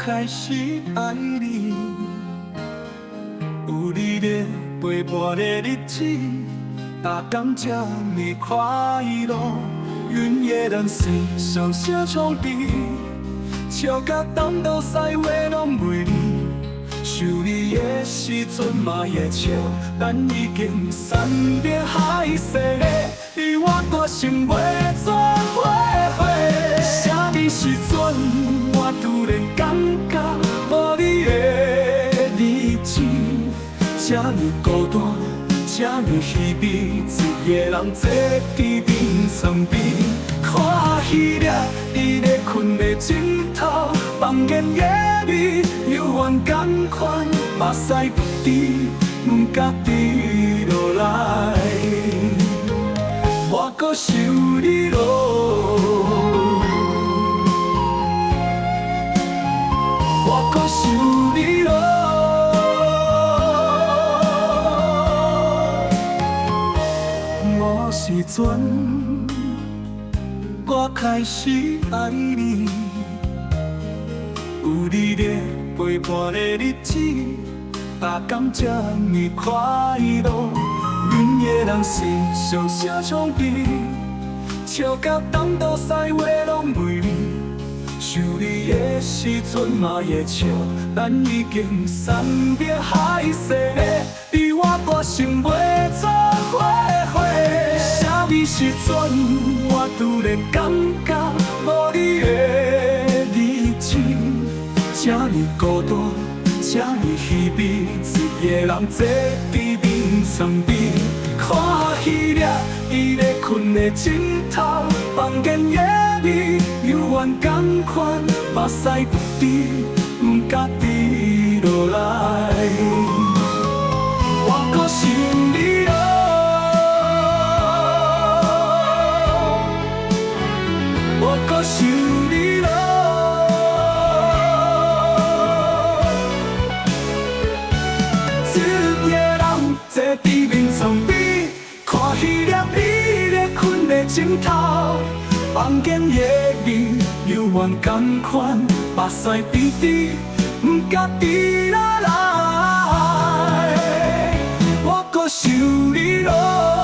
开始爱你。有你咧陪伴的日子，大天这么快乐，愿夜人生上小创悲，笑甲东倒西话拢袂离。想你的时阵嘛会笑，咱已经山别海誓咧，你我歌声袂转花火。啥物时阵我突然感觉无你的日子，这么孤单，这么稀微，一个人坐伫眠床边，看戏了，伊咧困的枕头，房间夜味，犹原同款，目屎不滴，不敢滴落来。我搁想你咯，我搁想你咯。某时阵，我开始爱你。有你咧陪伴的日子，大天这么快乐，阮的人生上小创悲，笑甲东倒西话拢袂离。想你的时阵嘛会笑，咱已经山别海誓咧，你我歌声袂转花火。啥物时阵我突然感觉无你的日子，这么孤单，这么稀微，一个人坐伫眠床边，看戏了，伊咧困的枕头，房间夜味，犹原同款，目屎不滴，不敢滴落来。我搁想你咯，我搁想你咯。坐伫眠床边，看戏了，你咧困的枕头，房间夜味，犹原同款，目屎滴滴，不敢滴落来。我搁想你咯。